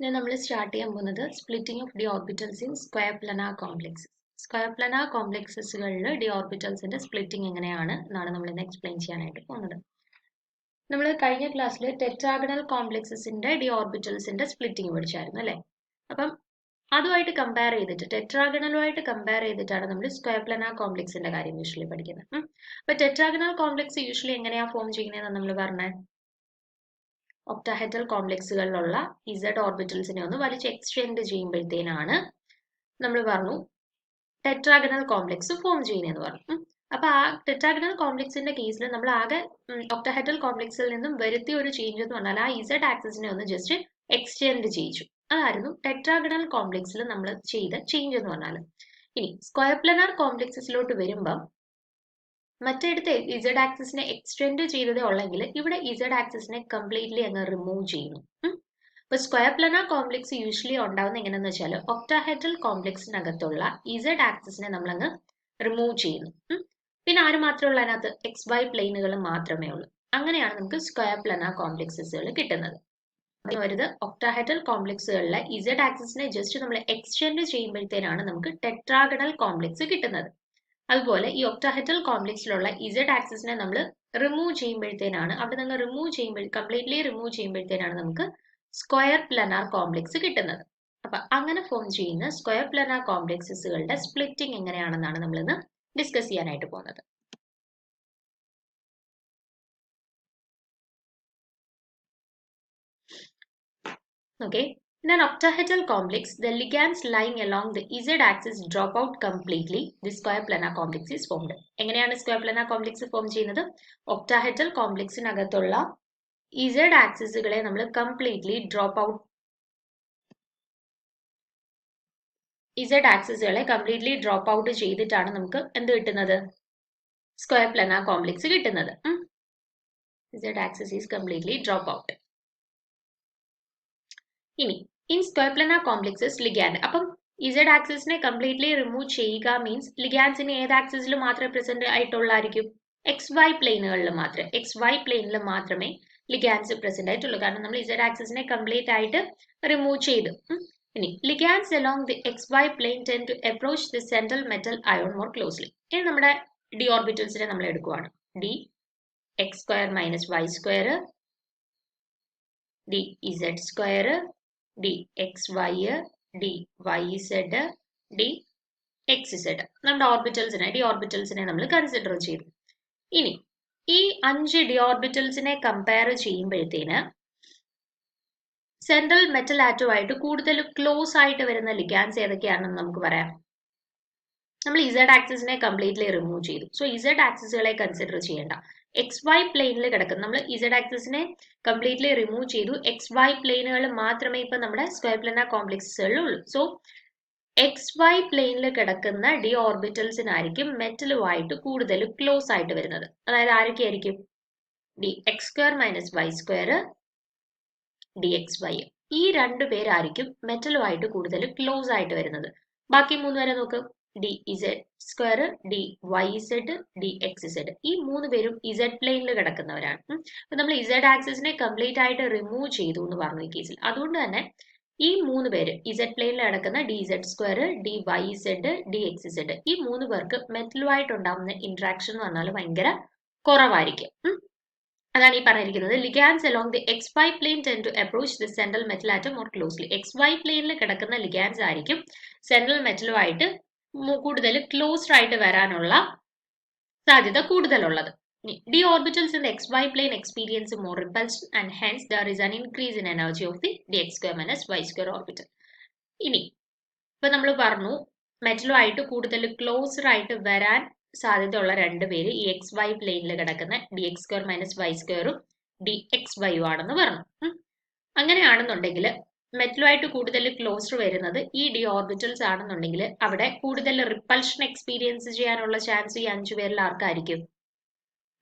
ഇന്ന് നമ്മൾ സ്റ്റാർട്ട് ചെയ്യാൻ പോകുന്നത് splitting of d orbitals in square planar complexes. Square planar കോംപ്ലക്സസുകളിൽ ഡി ഓർബിറ്റൽസിന്റെ സ്പ്ലിറ്റിംഗ് എങ്ങനെയാണ് എന്നാണ് നമ്മൾ ഇന്ന് എക്സ്പ്ലെയിൻ ചെയ്യാനായിട്ട് പോകുന്നത്. നമ്മൾ കഴിഞ്ഞ ക്ലാസ്സിൽ ടെട്രാഗണൽ കോംപ്ലക്സസിന്റെ ഡി ഓർബിറ്റൽസിന്റെ സ്പ്ലിറ്റിംഗ് പഠിച്ചായിരുന്നു അല്ലേ? അപ്പം അതുമായിട്ട് കമ്പയർ ചെയ്തിട്ട് ടെട്രാഗണലുമായിട്ട് കമ്പയർ ചെയ്തിട്ടാണ് നമ്മൾ സ്ക്വയർ പ്ലാനാർ കോംപ്ലക്സിന്റെ കാര്യം യൂഷ്വലി പഠിക്കുന്നത്. അപ്പൊ ടെട്രാഗണൽ കോംപ്ലക്സ് യൂഷ്വലി എങ്ങനെയാ ഫോം ചെയ്യുന്നതെന്ന് നമ്മൾ പറഞ്ഞത് ഒക്ടാഹെഡ്രൽ കോംപ്ലക്സുകളിലുള്ള ഇസഡ് ഓർബിറ്റൽസിനെ ഒന്ന് വലിച്ച് എക്സ്റ്റെൻഡ് ചെയ്യുമ്പോഴത്തേനാണ് നമ്മൾ പറഞ്ഞു ടെട്രാഗണൽ കോംപ്ലക്സ് ഫോം ചെയ്യുന്നതെന്ന് പറഞ്ഞു. അപ്പൊ ആ ടെട്രാഗണൽ കോംപ്ലക്സിന്റെ കേസിൽ നമ്മൾ ആകെ ഒക്ടാഹെഡ്രൽ കോംപ്ലക്സിൽ നിന്നും വരുത്തിയ ഒരു ചേഞ്ച് എന്ന് പറഞ്ഞാൽ ആ ഇസഡ് ആക്സിസിനെ ഒന്ന് ജസ്റ്റ് എക്സ്റ്റെൻഡ് ചെയ്യിച്ചു. അതായിരുന്നു ടെട്രാഗണൽ കോംപ്ലക്സിൽ നമ്മൾ ചെയ്ത ചേഞ്ച് എന്ന് പറഞ്ഞാൽ. ഇനി സ്ക്വയർ പ്ലാനാർ കോംപ്ലക്സസിലോട്ട് വരുമ്പം മറ്റേടത്ത് ഇസഡ് ആക്സിസിനെ എക്സ്റ്റെൻഡ് ചെയ്തതേ ഉള്ളെങ്കിൽ ഇവിടെ ഇസഡ് ആക്സിസിനെ കംപ്ലീറ്റ്ലി അങ്ങ് റിമൂവ് ചെയ്യുന്നു. ഇപ്പൊ സ്ക്വയർ പ്ലാനാർ കോംപ്ലക്സ് യൂഷ്വലി ഉണ്ടാവുന്ന എങ്ങനെയാന്ന് വെച്ചാൽ ഒക്ടാഹെഡ്രൽ കോംപ്ലക്സിനകത്തുള്ള ഇസഡ് ആക്സിസിനെ നമ്മൾ അങ്ങ് റിമൂവ് ചെയ്യുന്നു. പിന്നെ ആര് മാത്രമേ ഉള്ളൂ അതിനകത്ത് എക്സ് വൈ പ്ലെയിനുകൾ മാത്രമേ ഉള്ളൂ. അങ്ങനെയാണ് നമുക്ക് സ്ക്വയർ പ്ലാനാർ കോംപ്ലക്സസുകൾ കിട്ടുന്നത്. വരുന്നത് ഒക്ടാഹെഡ്രൽ കോംപ്ലക്സുകളിലെ ഇസഡ് ആക്സിസിനെ ജസ്റ്റ് നമ്മൾ എക്സ്റ്റെൻഡ് ചെയ്യുമ്പോഴത്തേനാണ് നമുക്ക് ടെട്രാഗണൽ കോംപ്ലക്സ് കിട്ടുന്നത്. അതുപോലെ ഈ ഒക്ടാഹെഡ്രൽ കോംപ്ലക്സിലുള്ള ഇസഡ് ആക്സിസിനെ നമ്മൾ റിമൂവ് ചെയ്യുമ്പോഴത്തേനാണ് അവിടെ നിന്ന് കംപ്ലീറ്റ്ലി റിമൂവ് ചെയ്യുമ്പോഴത്തേനാണ് നമുക്ക് സ്ക്വയർ പ്ലാനാർ കോംപ്ലക്സ് കിട്ടുന്നത്. അപ്പൊ അങ്ങനെ ഫോം ചെയ്യുന്ന സ്ക്വയർ പ്ലാനാർ കോംപ്ലക്സസുകളുടെ സ്പ്ലിറ്റിംഗ് എങ്ങനെയാണെന്നാണ് നമ്മൾ ഇന്ന് ഡിസ്കസ് ചെയ്യാനായിട്ട് പോകുന്നത്. Okay. In an octahedral complex, the ligands lying along the z-axis drop out completely. The square planar complex is formed. എങ്ങനെയാണ് സ്ക്വയർ പ്ലാനാർ കോംപ്ലക്സ് ഫോം ചെയ്യുന്നത്? ഒക്ടാഹെഡ്രൽ കോംപ്ലക്സിനകത്തുള്ള ഇസഡ് ആക്സിസുകളെ നമ്മൾ കംപ്ലീറ്റ്ലി ഡ്രോപ്പ് ഔട്ട് ചെയ്തിട്ടാണ് നമുക്ക് എന്ത് കിട്ടുന്നത്? സ്ക്വയർ പ്ലാനാർ കോംപ്ലക്സ് കിട്ടുന്നത്. Z axis is completely drop out. ഇനി in square planar complexes ligand അപ്പം ഇസഡ് ആക്സിസിനെ കംപ്ലീറ്റ്ലി റിമൂവ് ചെയ്യുക മീൻസ് ലിഗാൻസിന് ഏത് ആക്സിസിൽ മാത്രമേ പ്രസന്റ് ആയിട്ടുള്ളായിരിക്കും? എക്സ് വൈ പ്ലെയിനുകളിൽ മാത്രമേ മാത്രമേ ലിഗാൻസ് പ്രസന്റ് ആയിട്ടുള്ളൂ. കാരണം നമ്മൾ ഇസഡ് ആക്സിസിനെ കംപ്ലീറ്റ് ആയിട്ട് റിമൂവ് ചെയ്തു. ഇനി ligands along the X Y plane tend to approach the central metal ion more closely. ഇനി നമ്മുടെ ഡി ഓർബിറ്റൽസിനെ നമ്മൾ എടുക്കുവാണ്. D X square minus Y square, D Z square, D X Y, D Y Z, D X Z. നമ്മുടെ D ഓർബിറ്റൽസിനെ നമ്മൾ consider ചെയ്തു. ഇനി ഈ 5 ഡി ഓർബിറ്റൽസിനെ കമ്പയർ ചെയ്യുമ്പോഴത്തേന് സെൻട്രൽ മെറ്റൽ ആറ്റവുമായിട്ട് കൂടുതൽ ക്ലോസ് ആയിട്ട് വരുന്ന ലിഗാൻസ് ഏതൊക്കെയാണെന്ന് നമുക്ക് പറയാം. നമ്മൾ ഇസഡ് ആക്സിസിനെ കംപ്ലീറ്റ്ലി റിമൂവ് ചെയ്തു. സോ ഇസഡ് ആക്സിസുകളെ കൺസിഡർ ചെയ്യേണ്ട. എക്സ് വൈ പ്ലെയിനിൽ കിടക്കുന്ന നമ്മൾ ഇസഡ് ആക്സിസിനെ കംപ്ലീറ്റ്ലി റിമൂവ് ചെയ്തു. എക്സ് വൈ പ്ലെയിനുകൾ മാത്രമേ ഇപ്പൊ നമ്മുടെ സ്ക്വയർ പ്ലാനാർ കോംപ്ലക്സുകളിൽ ഉള്ളൂ. സോ എക്സ് വൈ പ്ലെയിനിൽ കിടക്കുന്ന ഡി ഓർബിറ്റൽസിനായിരിക്കും മെറ്റലുമായിട്ട് കൂടുതൽ ക്ലോസ് ആയിട്ട് വരുന്നത്. അതായത് ആരൊക്കെയായിരിക്കും? D X square minus Y square, D X Y. ഈ 2 പേരായിരിക്കും മെറ്റലുമായിട്ട് കൂടുതൽ ക്ലോസ് ആയിട്ട് വരുന്നത്. ബാക്കി 3 പേരെ നോക്ക്. D Z square, D Y Z, D X Z. ഈ 3 പേരും ഇസഡ് പ്ലെയിനിൽ കിടക്കുന്നവരാണ്. അപ്പൊ നമ്മൾ ഇസഡ് ആക്സിസിനെ കംപ്ലീറ്റ് ആയിട്ട് റിമൂവ് ചെയ്തു എന്ന് പറഞ്ഞു ഈ കേസിൽ. അതുകൊണ്ട് തന്നെ ഈ 3 പേര് ഇസഡ് പ്ലെയിനിൽ കിടക്കുന്ന D Z square, D Y Z, D X Z, ഈ 3 പേർക്ക് മെറ്റലുമായിട്ട് ഉണ്ടാകുന്ന ഇന്ററാക്ഷൻ എന്ന് പറഞ്ഞാൽ ഭയങ്കര കുറവായിരിക്കും. അതാണ് ഈ പറഞ്ഞിരിക്കുന്നത്. Ligands along the X Y plane tend to approach the central metal atom more closely. X Y പ്ലെയിനിൽ കിടക്കുന്ന ലിഗാൻസ് ആയിരിക്കും സെൻട്രൽ മെറ്റലുമായിട്ട് കൂടുതൽ ക്ലോസ്ഡ് ആയിട്ട് വരാനുള്ള സാധ്യത കൂടുതലുള്ളത്. D orbitals in the X Y plane experience more repulsion and hence there is an increase in energy of the D X square minus Y square orbital. ഇനി ഇപ്പൊ നമ്മൾ പറഞ്ഞു മെറ്റലുമായിട്ട് കൂടുതൽ ക്ലോസ്ഡ് ആയിട്ട് വരാൻ സാധ്യതയുള്ള 2 പേര് ഈ എക്സ് വൈ പ്ലെയിനിൽ കിടക്കുന്ന D X square minus Y സ്ക്വയറും ഡി എക്സ് വൈ ആണെന്ന് പറഞ്ഞു. അങ്ങനെയാണെന്നുണ്ടെങ്കിൽ മെറ്റലുമായിട്ട് കൂടുതൽ ക്ലോസ്ഡ് വരുന്നത് ഈ ഡി ഓർബിറ്റൽസ് ആണെന്നുണ്ടെങ്കിൽ അവിടെ കൂടുതൽ റിപ്പൽഷൻ എക്സ്പീരിയൻസ് ചെയ്യാനുള്ള ചാൻസ് ഈ 5 പേരിൽ ആർക്കായിരിക്കും?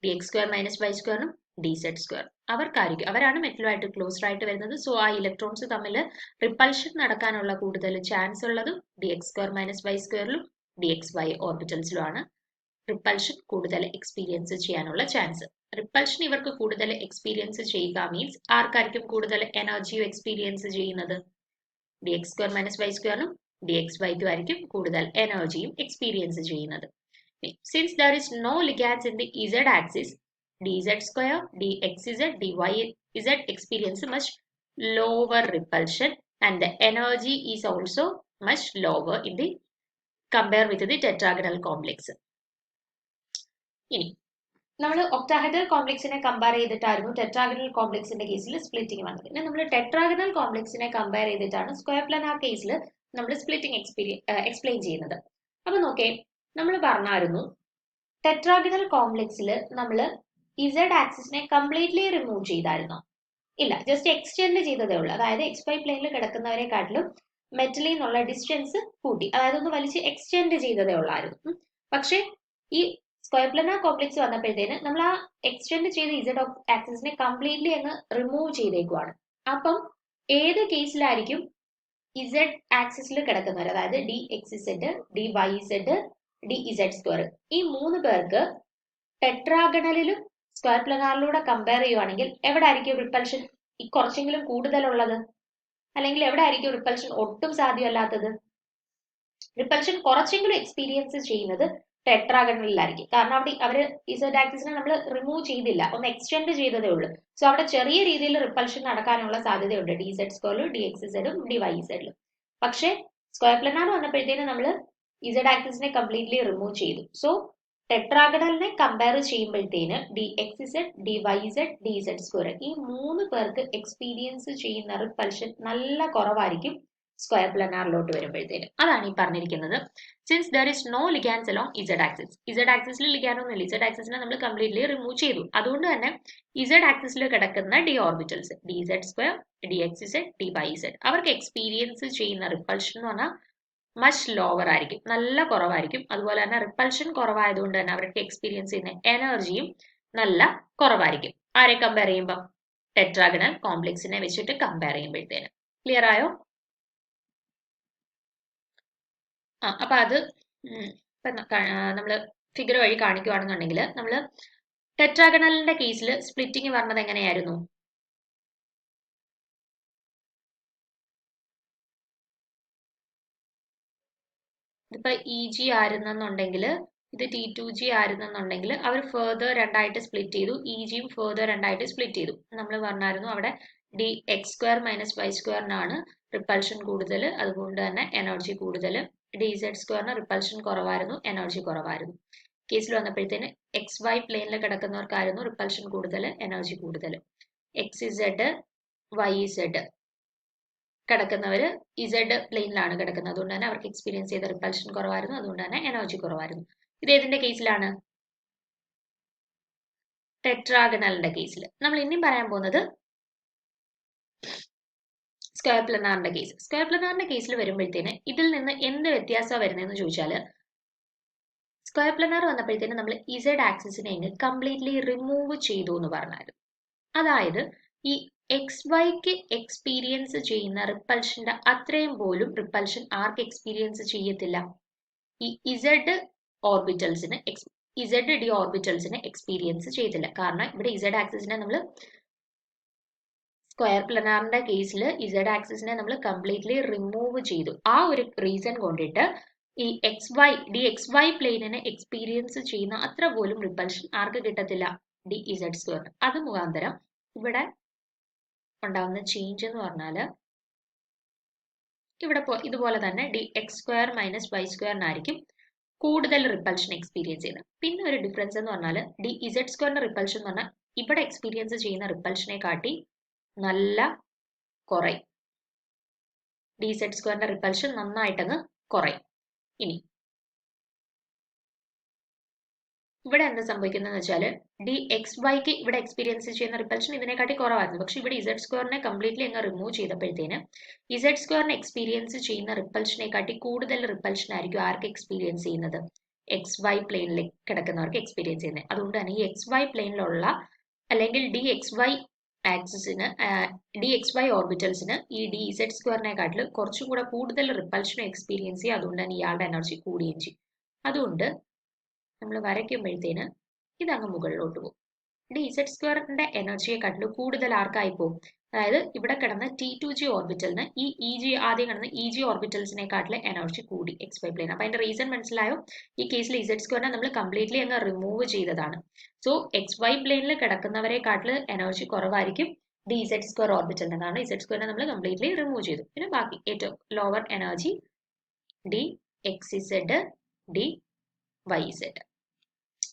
D X square minus Y സ്ക്വയറും ഡി സെഡ് സ്ക്വയർ അവർക്കായിരിക്കും. അവരാണ് മെറ്റലുമായിട്ട് ക്ലോസ്ഡ് ആയിട്ട് വരുന്നത്. സോ ആ ഇലക്ട്രോൺസ് തമ്മിൽ റിപ്പൽഷൻ നടക്കാനുള്ള കൂടുതൽ ചാൻസ് ഉള്ളതും D X square minus Y സ്ക്വയറിലും ഡി എക്സ് വൈ ഓർബിറ്റൽസിലുമാണ് റിപ്പൽഷൻ കൂടുതൽ എക്സ്പീരിയൻസ് ചെയ്യാനുള്ള ചാൻസ്. റിപ്പൽഷൻ ഇവർക്ക് കൂടുതൽ എക്സ്പീരിയൻസ് ചെയ്യുക മീൻസ് ആർക്കായിരിക്കും കൂടുതൽ എനർജി എക്സ്പീരിയൻസ് ചെയ്യുന്നത്? D X square minus Y സ്ക്വയറിനും ഡി എക്സ് വൈക്കും ആയിരിക്കും കൂടുതൽ എനർജിയും എക്സ്പീരിയൻസ് ചെയ്യുന്നത്. Since there is no ligands in the Z axis, dz square, dxz, dyz experience much lower repulsion and the energy is also much lower in the compare with the tetragonal complex. ഇനി നമ്മൾ octahedral കോംപ്ലക്സിനെ compare ചെയ്തിട്ടായിരുന്നു tetragonal കോംപ്ലക്സിന്റെ കേസിൽ splitting വന്നത്. ഇനി നമ്മൾ tetragonal കോംപ്ലക്സിനെ compare ചെയ്തിട്ടാണ് square planar കേസിൽ നമ്മൾ splitting explain ചെയ്യുന്നത്. അപ്പൊ നോക്കേ, നമ്മൾ പറഞ്ഞായിരുന്നു ടെട്രാഗണൽ കോംപ്ലക്സിൽ നമ്മൾ ഇസഡ് ആക്സിസിനെ കംപ്ലീറ്റ്ലി റിമൂവ് ചെയ്തായിരുന്നോ? ഇല്ല, ജസ്റ്റ് എക്സ്റ്റെൻഡ് ചെയ്തതേ ഉള്ളൂ. അതായത് എക്സ് വൈ പ്ലെയിനിൽ കിടക്കുന്നവരെക്കാട്ടിലും മെറ്റലിൽ നിന്നുള്ള ഡിസ്റ്റൻസ് കൂട്ടി, അതായത് ഒന്ന് വലിച്ച് എക്സ്റ്റെൻഡ് ചെയ്തതേ ഉള്ളായിരുന്നു. പക്ഷെ ഈ സ്ക്വയർ പ്ലാനാർ കോംപ്ലക്സ് വന്നപ്പോഴത്തേന് നമ്മൾ ആ എക്സ്റ്റെൻഡ് ചെയ്ത ഇസഡ് ആക്സിസിനെ കംപ്ലീറ്റ്ലി അങ്ങ് റിമൂവ് ചെയ്തേക്കുവാണ്. അപ്പം ഏത് കേസിലായിരിക്കും ഇസഡ് ആക്സിസിൽ കിടക്കുന്നവർ, അതായത് D X Z, D Y Z, D Z square, ഈ മൂന്ന് പേർക്ക് ടെട്രാഗണലിലും സ്ക്വയർ പ്ലാനാറിലൂടെ കമ്പയർ ചെയ്യുവാണെങ്കിൽ എവിടെ ആയിരിക്കും റിപ്പൽഷൻ കുറച്ചെങ്കിലും കൂടുതലുള്ളത്? അല്ലെങ്കിൽ എവിടെ ആയിരിക്കും റിപ്പൽഷൻ ഒട്ടും സാധ്യമല്ലാത്തത്? റിപ്പൽഷൻ കുറച്ചെങ്കിലും എക്സ്പീരിയൻസ് ചെയ്യുന്നത് ടെട്രാഗണലിലായിരിക്കും. കാരണം അവിടെ അവര് ഇസഡ് ആക്സിസിനെ നമ്മൾ റിമൂവ് ചെയ്തില്ല, ഒന്ന് എക്സ്റ്റെൻഡ് ചെയ്തതേ ഉള്ളൂ. സോ അവിടെ ചെറിയ രീതിയിൽ റിപ്പൽഷൻ നടക്കാനുള്ള സാധ്യതയുണ്ട് ഡി സെഡ് സ്ക്വയറിലും ഡി എക്സ് സെഡും ഡി വൈ സെഡിലും. പക്ഷെ സ്ക്വയർ പ്ലാനാർ വന്നപ്പോഴത്തേനും നമ്മൾ ഇസഡ് ആക്സിസിനെ കംപ്ലീറ്റ്ലി റിമൂവ് ചെയ്തു. സോ ടെട്രാഗണലിനെ കമ്പയർ ചെയ്യുമ്പോഴത്തേന് D X Z, D Y Z, D Z square, ഈ മൂന്ന് പേർക്ക് എക്സ്പീരിയൻസ് ചെയ്യുന്ന റിപ്പൽഷൻ നല്ല കുറവായിരിക്കും സ്ക്വയർ പ്ലാനാറിലോട്ട് വരുമ്പോഴത്തേനും. അതാണ് ഈ പറഞ്ഞിരിക്കുന്നത്. Since there is no ligands along Z axis, Z ആക്സിസിൽ ലിഗാൻഡ് ഒന്നുമില്ല, ഇസഡ് ആക്സിസിനെ നമ്മൾ കംപ്ലീറ്റ്ലി റിമൂവ് ചെയ്തു. അതുകൊണ്ട് തന്നെ ഇസഡ് ആക്സിസിൽ കിടക്കുന്ന D orbitals, D Z square, D X Z, D Y Z, അവർക്ക് എക്സ്പീരിയൻസ് ചെയ്യുന്ന റിപ്പൽഷൻ എന്ന് പറഞ്ഞാൽ മച്ച് ലോവർ ആയിരിക്കും, നല്ല കുറവായിരിക്കും. അതുപോലെ തന്നെ റിപ്പൽഷൻ കുറവായതുകൊണ്ട് തന്നെ അവർക്ക് എക്സ്പീരിയൻസ് ചെയ്യുന്ന എനർജിയും നല്ല കുറവായിരിക്കും. ആരെ കമ്പയർ ചെയ്യുമ്പോൾ? ടെട്രാഗണൽ കോംപ്ലക്സിനെ വെച്ചിട്ട് കമ്പയർ ചെയ്യുമ്പോഴത്തേന്. ക്ലിയർ ആയോ? അപ്പൊ അത് നമ്മള് ഫിഗർ വഴി കാണിക്കുകയാണെന്നുണ്ടെങ്കിൽ നമ്മള് ടെട്രാഗണലിന്റെ കേസിൽ സ്പ്ലിറ്റിംഗ് പറഞ്ഞത് എങ്ങനെയായിരുന്നു? ഇതിപ്പോ ഇ ജി ആയിരുന്നെന്നുണ്ടെങ്കിൽ ഇത് ടി ടു ജി ആയിരുന്നെന്നുണ്ടെങ്കിൽ അവർ ഫെർദർ രണ്ടായിട്ട് സ്പ്ലിറ്റ് ചെയ്തു, ഇ ജിയും ഫെർദർ രണ്ടായിട്ട് സ്പ്ലിറ്റ് ചെയ്തു. നമ്മൾ പറഞ്ഞായിരുന്നു അവിടെ D X square minus Y സ്ക്വയറിനാണ് റിപ്പൽഷൻ കൂടുതൽ, അതുകൊണ്ട് തന്നെ എനർജി കൂടുതൽ. ഡി ഇസഡ് സ്ക്വയറിന് റിപ്പൽഷൻ കുറവായിരുന്നു, എനർജി കുറവായിരുന്നു. കേസിൽ വന്നപ്പോഴത്തേന് എക്സ് വൈ പ്ലെയിനിൽ കിടക്കുന്നവർക്കായിരുന്നു റിപ്പൽഷൻ കൂടുതൽ, എനർജി കൂടുതൽ. എക്സ് ഇസഡ്, വൈ ഇസഡ് കിടക്കുന്നവര് ഇസഡ് പ്ലെയിനിലാണ് കിടക്കുന്നത്, അതുകൊണ്ട് തന്നെ അവർക്ക് എക്സ്പീരിയൻസ് ചെയ്ത റിപ്പൽഷൻ കുറവായിരുന്നു, അതുകൊണ്ട് തന്നെ എനർജി കുറവായിരുന്നു. ഇത് ഏതിന്റെ കേസിലാണ്? ടെട്രാഗണലിന്റെ കേസിൽ. നമ്മൾ ഇനിയും പറയാൻ പോകുന്നത് സ്ക്വയർ പ്ലാനാറിന്റെ കേസ്. സ്ക്വയർ പ്ലാനാറിന്റെ കേസിൽ വരുമ്പോഴത്തേന് ഇതിൽ നിന്ന് എന്ത് വ്യത്യാസമാണ് വരുന്നതെന്ന് ചോദിച്ചാല്, സ്ക്വയർ പ്ലാനാർ വന്നപ്പോഴത്തേന് നമ്മൾ ഇസഡ് ആക്സിസിനെ കംപ്ലീറ്റ്ലി റിമൂവ് ചെയ്തു എന്ന് പറഞ്ഞായിരുന്നു. അതായത് ഈ എക്സ് വൈക്ക് എക്സ്പീരിയൻസ് ചെയ്യുന്ന റിപ്പൽഷന്റെ അത്രയും പോലും റിപ്പൽഷൻ ആർക്ക് എക്സ്പീരിയൻസ് ചെയ്യത്തില്ല? ഈ ഇസഡ് ഓർബിറ്റൽസിന്, ഇസഡ് ഡി ഓർബിറ്റൽസിന് എക്സ്പീരിയൻസ് ചെയ്തില്ല. കാരണം ഇവിടെ ഇസഡ് ആക്സിസിനെ നമ്മൾ സ്ക്വയർ പ്ലാനാറിന്റെ കേസിൽ ഇസഡ് ആക്സിസിനെ നമ്മൾ കംപ്ലീറ്റ്ലി റിമൂവ് ചെയ്തു. ആ ഒരു റീസൺ കൊണ്ടിട്ട് ഈ ഡി എക്സ് വൈ പ്ലെയിനിനെ എക്സ്പീരിയൻസ് ചെയ്യുന്ന അത്ര പോലും റിപ്പൽഷൻ ആർക്ക് കിട്ടത്തില്ല? D Z square. അത് മുഖാന്തരം ഇവിടെ ഉണ്ടാകുന്ന ചേഞ്ച് എന്ന് പറഞ്ഞാൽ ഇവിടെ ഇതുപോലെ തന്നെ D X square minus Y സ്ക്വയറിനായിരിക്കും കൂടുതൽ റിപ്പൽഷൻ എക്സ്പീരിയൻസ് ചെയ്യുന്നത്. പിന്നെ ഒരു ഡിഫറൻസ് എന്ന് പറഞ്ഞാൽ ഡി ഇസഡ് സ്ക്വയറിന്റെ റിപ്പൽഷൻ എന്ന് പറഞ്ഞാൽ ഇവിടെ എക്സ്പീരിയൻസ് ചെയ്യുന്ന റിപ്പൽഷനെ കാട്ടി നല്ല കുറയും. ഡി ഇസഡ് സ്ക്വയറിന്റെ റിപ്പൽഷൻ നന്നായിട്ടങ്ങ് കുറയും. ഇനി ഇവിടെ എന്താ സംഭവിക്കുന്നതെന്ന് വെച്ചാൽ ഡി എക്സ് വൈക്ക് ഇവിടെ എക്സ്പീരിയൻസ് ചെയ്യുന്ന റിപ്പൽഷൻ ഇതിനെക്കാട്ടി കുറവായിരുന്നു. പക്ഷെ ഇവിടെ ഇസഡ് സ്ക്വയറിനെ കംപ്ലീറ്റ്ലി അങ്ങ് റിമൂവ് ചെയ്തപ്പോഴത്തേന് ഇസഡ് സ്ക്വയറിനെ എക്സ്പീരിയൻസ് ചെയ്യുന്ന റിപ്പൽഷനെ കാട്ടി കൂടുതൽ റിപ്പൽഷൻ ആയിരിക്കും ആർക്ക് എക്സ്പീരിയൻസ് ചെയ്യുന്നത്? എക്സ് വൈ പ്ലെയിനിൽ കിടക്കുന്നവർക്ക് എക്സ്പീരിയൻസ് ചെയ്യുന്നത്. അതുകൊണ്ട് തന്നെ ഈ എക്സ് വൈ പ്ലെയിനിലുള്ള അല്ലെങ്കിൽ ഡി എക്സ് വൈ ആക്സിസിന്, ഡി എക്സ് വൈ ഓർബിറ്റൽസിന് ഈ ഡി ഇസഡ് സ്ക്വയറിനെക്കാട്ടിൽ കുറച്ചും കൂടെ കൂടുതൽ റിപ്പൽഷനും എക്സ്പീരിയൻസ് ചെയ്യും. അതുകൊണ്ട് തന്നെ ഇയാളുടെ എനർജി കൂടുകയും ചെയ്യും. അതുകൊണ്ട് നമ്മൾ വരയ്ക്കുമ്പോഴത്തേന് ഇതങ്ങ് മുകളിലോട്ട് പോകും. ഡി ഇസഡ് സ്ക്വയറിന്റെ എനർജിയെക്കാട്ടിലും കൂടുതൽ ആർക്കായി പോകും? അതായത് ഇവിടെ കിടന്ന T2G ഓർബിറ്റലിന് ഈ EG ആദ്യം കിടന്ന EG ഓർബിറ്റൽസിനെക്കാട്ടിലെ എനർജി കൂടി XY പ്ലെയിൻ. അപ്പൊ അതിന്റെ റീസൺ മനസ്സിലായോ? ഈ കേസിൽ Z2 നമ്മൾ കംപ്ലീറ്റ്ലി അങ്ങ് റിമൂവ് ചെയ്തതാണ്. സോ XY പ്ലെയിനിൽ കിടക്കുന്നവരെക്കാട്ടിൽ എനർജി കുറവായിരിക്കും DZ2 ഓർബിറ്റലിന്. കാരണം Z2 നമ്മൾ കംപ്ലീറ്റ്ലി റിമൂവ് ചെയ്തു. പിന്നെ ബാക്കി ഏറ്റവും ലോവർ എനർജി DXZ DYZ.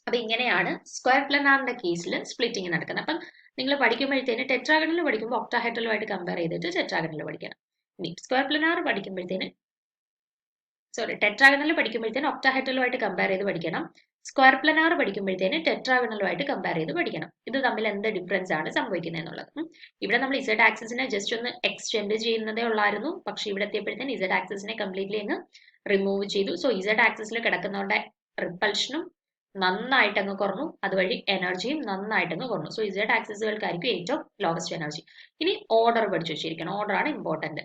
അപ്പൊ ഇങ്ങനെയാണ് സ്ക്വയർ പ്ലനാറിന്റെ കേസിൽ സ്പ്ലിറ്റിംഗ് നടക്കുന്നത്. അപ്പം നിങ്ങൾ പഠിക്കുമ്പോഴത്തേന് ടെട്രാഗണൽ പഠിക്കുമ്പോൾ ഒക്ടാഹെഡ്രലുമായിട്ട് കമ്പയർ ചെയ്തിട്ട് ടെട്രാഗണൽ പഠിക്കണം. ഇനി സ്ക്വയർ പ്ലനാർ പഠിക്കുമ്പോഴത്തേന് ടെട്രാഗണൽ പഠിക്കുമ്പോഴത്തേന് ഒക്ടാഹെഡ്രലുമായിട്ട് കമ്പയർ ചെയ്ത് പഠിക്കണം. സ്ക്വയർ പ്ലനാർ പഠിക്കുമ്പോഴത്തേന് ടെട്രാഗണലുമായിട്ട് കമ്പയർ ചെയ്ത് പഠിക്കണം. ഇത് തമ്മിൽ എന്ത് ഡിഫറൻസ് ആണ് സംഭവിക്കുന്നത് എന്നുള്ളത്. ഇവിടെ നമ്മൾ ഇസഡ് ആക്സിസിനെ ജസ്റ്റ് ഒന്ന് എക്സ്റ്റെൻഡ് ചെയ്യുന്നതേ ഉള്ളായിരുന്നു. പക്ഷെ ഇവിടെ എത്തിയപ്പോഴത്തേന് ഇസഡ് ആക്സിസിനെ കംപ്ലീറ്റ്ലി അങ്ങ് റിമൂവ് ചെയ്തു. സോ ഇസഡ് ആക്സിസിൽ കിടക്കുന്നവരുടെ റിപ്പൾഷനും നന്നായിട്ട് അങ്ങ് കുറഞ്ഞു, അതുവഴി എനർജിയും നന്നായിട്ട് അങ്ങ് കുറഞ്ഞു. സോ ഇസഡ് ആക്സിസുകൾക്കായിരിക്കും ഏറ്റവും ലോവസ്റ്റ് എനർജി. ഇനി ഓർഡർ പഠിച്ചു വെച്ചിരിക്കണം. ഓർഡർ ആണ് ഇമ്പോർട്ടന്റ്.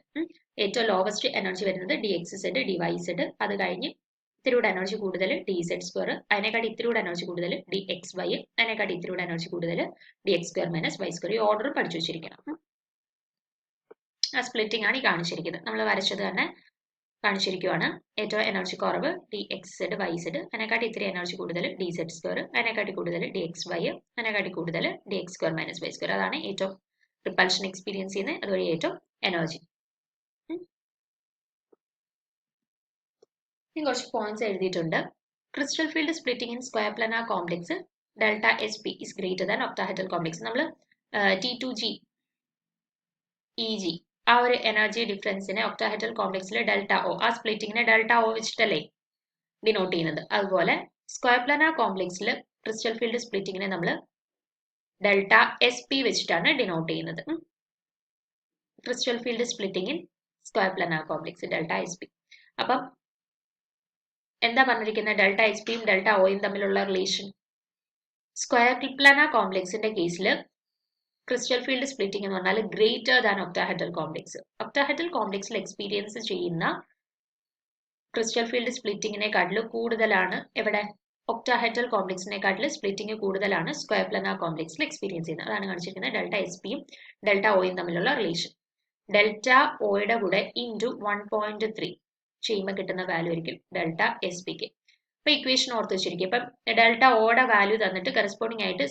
ഏറ്റവും ലോവസ്റ്റ് എനർജി വരുന്നത് DXZ DYZ, അത് കഴിഞ്ഞ് ഇത്തിരിയുടെ എനർജി കൂടുതൽ DZ2, അതിനെക്കാട്ടി ഇത്തിരിയുടെ എനർജി കൂടുതൽ DXY, അതിനെക്കാട്ടി ഇത്തിരിയുടെ എനർജി കൂടുതൽ DX2 -Y2. ഈ ഓർഡർ പഠിച്ചു വെച്ചിരിക്കണം. ആ സ്പ്ലിറ്റിംഗ് ആണ് ഈ കാണിച്ചിരിക്കുന്നത്. നമ്മൾ വരച്ചത് തന്നെ കാണിച്ചിരിക്കുകയാണ്. ഏറ്റവും എനർജി കുറവ് DXZ YZ, അതിനെക്കാട്ടി ഇത്തിരി എനർജി കൂടുതൽ DZ2, അതിനെക്കാട്ടി കൂടുതൽ DXY, അതിനെക്കാട്ടി കൂടുതൽ DX2 -Y2. അതാണ് ഏറ്റവും റിപ്പൾഷൻ എക്സ്പീരിയൻസ് ചെയ്യുന്നത്, അതുവഴി ഏറ്റവും എനർജി. കുറച്ച് പോയിന്റ്സ് എഴുതിയിട്ടുണ്ട്. Crystal field splitting in square planar complex delta SP is greater than octahedral complex. നമ്മൾ T2G EG ആ ഒരു എനർജി ഡിഫറൻസിനെ ഒക്ടാഹെഡ്രൽ കോംപ്ലക്സിലെ ഡെൽറ്റ O, ആ സ്പ്ലിറ്റിങ്ങിനെ ഡെൽറ്റ O വെച്ചിട്ടല്ലേ ഡിനോട്ട് ചെയ്യുന്നത്. അതുപോലെ സ്ക്വയർ പ്ലാനാർ കോംപ്ലക്സിൽ ക്രിസ്റ്റൽ ഫീൽഡ് സ്പ്ലിറ്റിങ്ങിനെ നമ്മൾ ഡെൽറ്റ SP വെച്ചിട്ടാണ് ഡിനോട്ട് ചെയ്യുന്നത്. Crystal field splitting in square planar complex delta SP. അപ്പം എന്താ പറഞ്ഞിരിക്കുന്നത്? ഡെൽറ്റ SPയും ഡെൽറ്റ Oയും തമ്മിലുള്ള റിലേഷൻ. സ്ക്വയർ പ്ലാനാർ കോംപ്ലക്സിന്റെ കേസിൽ ക്രിസ്റ്റൽ ഫീൽഡ് സ്പ്ലിറ്റിംഗ് എന്ന് പറഞ്ഞാൽ greater than octahedral complex. Octahedral കോംപ്ലക്സിൽ എക്സ്പീരിയൻസ് ചെയ്യുന്ന ക്രിസ്റ്റൽ ഫീൽഡ് സ്പ്ലിറ്റിങ്ങിനെക്കാട്ടിൽ കൂടുതലാണ് എവിടെ? ഒക്ടാഹെഡ്രൽ കോംപ്ലക്സിനെക്കാട്ടിൽ സ്പ്ലിറ്റിംഗ് കൂടുതലാണ് സ്ക്വയർ പ്ലാനാർ കോംപ്ലക്സിൽ എക്സ്പീരിയൻസ് ചെയ്യുന്നത്. അതാണ് കാണിച്ചിരിക്കുന്നത് ഡെൽറ്റ SPയും ഡെൽറ്റ Oയും തമ്മിലുള്ള റിലേഷൻ. ഡെൽറ്റ Oയുടെ കൂടെ ഇൻറ്റു 1.3 ചെയ്യുമ്പോൾ കിട്ടുന്ന വാല്യൂ ആയിരിക്കും ഡെൽറ്റ SPക്ക്. അപ്പൊ ഇക്വേഷൻ ഓർത്ത് വെച്ചിരിക്കും. ഇപ്പം ഡെൽറ്റ Oയുടെ വാല്യൂ തന്നിട്ട് കറസ്പോണ്ടിങ് ആയിട്ട്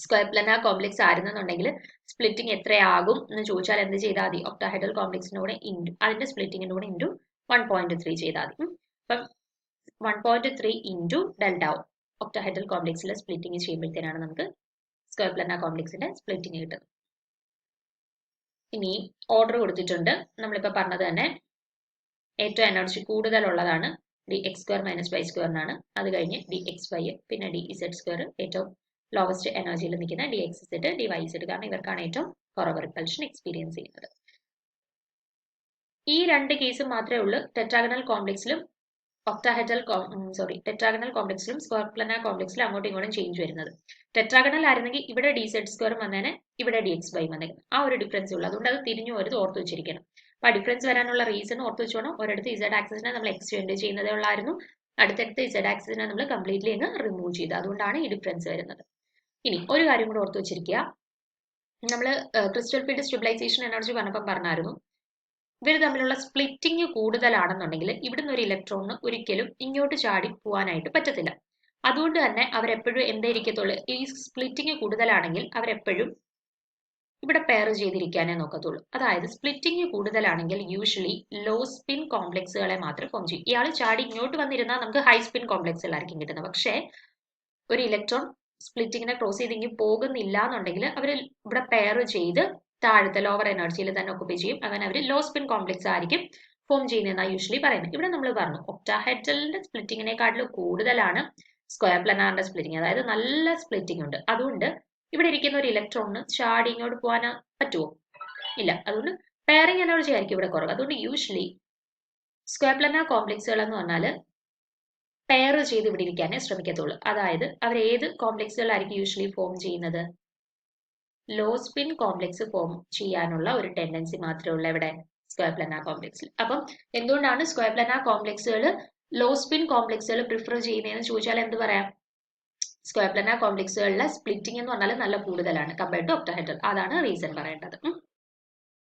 സ്ക്വയർ പ്ലാനാർ കോംപ്ലക്സ് ആയിരുന്നെന്നുണ്ടെങ്കിൽ സ്പ്ലിറ്റിംഗ് എത്രയാകും എന്ന് ചോദിച്ചാൽ എന്ത് ചെയ്താൽ മതി? ഒക്ടാഹെഡ്രൽ കോംപ്ലക്സിനൂടെ ഇൻറ്റു അതിന്റെ സ്പ്ലിറ്റിങ്ങിന്റെ കൂടെ ഇൻറ്റു 1.3 ചെയ്താൽ മതി. അപ്പം 1.3 ഇൻറ്റു ഡെൽറ്റ O ഒക്ടാഹെഡ്രൽ കോംപ്ലക്സിലെ സ്പ്ലിറ്റിംഗ് ചെയ്യുമ്പോഴത്തേനാണ് നമുക്ക് സ്ക്വയർ പ്ലാനാർ കോംപ്ലക്സിന്റെ സ്പ്ലിറ്റിംഗ് കിട്ടുന്നത്. ഇനി ഓർഡർ കൊടുത്തിട്ടുണ്ട്. നമ്മളിപ്പോൾ പറഞ്ഞത് തന്നെ ഏറ്റവും എനർജി കൂടുതലുള്ളതാണ് DX2 -Y2 എന്നാണ്. അത് കഴിഞ്ഞ് DXY, പിന്നെ DZ2, ഏറ്റവും ലോവസ്റ്റ് എനർജിയിൽ നിൽക്കുന്ന DXZ DYZ, കാരണം ഇവർക്കാണ് ഏറ്റവും കുറവ് റിപ്പൾഷൻ എക്സ്പീരിയൻസ് ചെയ്യുന്നത്. ഈ രണ്ട് കേസും മാത്രമേ ഉള്ളൂ ടെട്രാഗണൽ കോംപ്ലക്സിലും ടെട്രാഗണൽ കോംപ്ലക്സിലും സ്ക്വയർ പ്ലാനാർ കോംപ്ലക്സിലും അങ്ങോട്ടും ഇങ്ങോട്ടും ചേഞ്ച് വരുന്നത്. ടെട്രാഗണൽ ആയിരുന്നെങ്കിൽ ഇവിടെ DZ2 വന്നേനെ, ഇവിടെ DXY വന്നേനെ. ആ ഒരു ഡിഫറൻസ് ഉള്ളൂ. അതുകൊണ്ട് അത് തിരിഞ്ഞു വരുത് ഓർത്ത് വെച്ചിരിക്കണം. അപ്പൊ ആ ഡിഫറൻസ് വരാനുള്ള റീസൺ ഓർത്ത് വെച്ചോണം. ഒരിടത്ത് Z ആക്സിസിനെ നമ്മൾ എക്സ്റ്റെൻഡ് ചെയ്യുന്നതേ ഉള്ളായിരുന്നു, അടുത്തടുത്ത് Z ആക്സിസിനെ നമ്മൾ കംപ്ലീറ്റ്ലി അങ്ങ് റിമൂവ് ചെയ്തു. അതുകൊണ്ടാണ് ഈ ഡിഫറൻസ് വരുന്നത്. ഇനി ഒരു കാര്യം കൂടെ ഓർത്ത് വെച്ചിരിക്കുക. നമ്മൾ ക്രിസ്റ്റൽ ഫീൽഡ് സ്റ്റെബിലൈസേഷൻ എനർജി പറഞ്ഞപ്പോൾ പറഞ്ഞായിരുന്നു, ഇവർ തമ്മിലുള്ള സ്പ്ലിറ്റിംഗ് കൂടുതലാണെന്നുണ്ടെങ്കിൽ ഇവിടുന്ന് ഒരു ഇലക്ട്രോണിന് ഒരിക്കലും ഇങ്ങോട്ട് ചാടി പോകാനായിട്ട് പറ്റത്തില്ല. അതുകൊണ്ട് തന്നെ അവരെപ്പോഴും എന്തായിരിക്കത്തുള്ളൂ? ഈ സ്പ്ലിറ്റിംഗ് കൂടുതലാണെങ്കിൽ അവരെപ്പോഴും ഇവിടെ പെയർ ചെയ്തിരിക്കാനേ നോക്കത്തുള്ളൂ. അതായത് സ്പ്ലിറ്റിംഗ് കൂടുതലാണെങ്കിൽ യൂഷ്വലി ലോ സ്പിൻ കോംപ്ലക്സുകളെ മാത്രം ഫോം ചെയ്യും. ഇയാൾ ചാടി ഇങ്ങോട്ട് വന്നിരുന്നാൽ നമുക്ക് ഹൈ സ്പിൻ കോംപ്ലക്സുകളായിരിക്കും കിട്ടുന്നത്. പക്ഷേ ഒരു ഇലക്ട്രോൺ സ്പ്ലിറ്റിങ്ങിനെ ക്രോസ് ചെയ്ത് ഇങ്ങനെ പോകുന്നില്ല എന്നുണ്ടെങ്കിൽ അവർ ഇവിടെ പെയർ ചെയ്ത് താഴത്തെ ലോവർ എനർജിയിൽ തന്നെ ഒക്കുപൈ ചെയ്യും. അങ്ങനെ അവർ ലോ സ്പിൻ കോംപ്ലക്സ് ആയിരിക്കും ഫോം ചെയ്യുന്നതെന്നാണ് യൂഷ്വലി പറയുന്നത്. ഇവിടെ നമ്മൾ പറഞ്ഞു ഒക്ടാഹെഡ്രലിന്റെ സ്പ്ലിറ്റിങ്ങിനെക്കാട്ടിലും കൂടുതലാണ് സ്ക്വയർ പ്ലാനാറിന്റെ സ്പ്ലിറ്റിംഗ്, അതായത് നല്ല സ്പ്ലിറ്റിംഗ് ഉണ്ട്. അതുകൊണ്ട് ഇവിടെ ഇരിക്കുന്ന ഒരു ഇലക്ട്രോണിന് ചാടി ഇങ്ങോട്ട് പോകാൻ പറ്റുമോ? ഇല്ല. അതുകൊണ്ട് പെയറിംഗ് എനർജി ആയിരിക്കും ഇവിടെ കുറവ്. അതുകൊണ്ട് യൂഷ്വലി സ്ക്വയർ പ്ലാനാർ കോംപ്ലക്സുകൾ എന്ന് പറഞ്ഞാൽ പെയർ ചെയ്ത് ഇവിടെ ഇരിക്കാനേ ശ്രമിക്കത്തുള്ളൂ. അതായത് അവർ ഏത് കോംപ്ലക്സുകളായിരിക്കും യൂഷ്വലി ഫോം ചെയ്യുന്നത്? ലോ സ്പിൻ കോംപ്ലക്സ് ഫോം ചെയ്യാനുള്ള ഒരു ടെൻഡൻസി മാത്രമേ ഉള്ളൂ ഇവിടെ സ്ക്വയർ പ്ലാനാർ കോംപ്ലക്സിൽ. അപ്പം എന്തുകൊണ്ടാണ് സ്ക്വയർ പ്ലാനാർ കോംപ്ലക്സുകൾ ലോ സ്പിൻ കോംപ്ലക്സുകൾ പ്രിഫർ ചെയ്യുന്നതെന്ന് ചോദിച്ചാൽ എന്ത് പറയാം? സ്ക്വയർ പ്ലാനാർ കോംപ്ലക്സുകളിലെ സ്പ്ലിറ്റിംഗ് എന്ന് പറഞ്ഞാൽ നല്ല കൂടുതലാണ് കമ്പയർഡ് ടു ഒക്ടഹെഡ്രൽ. അതാണ് റീസൺ പറയേണ്ടത്.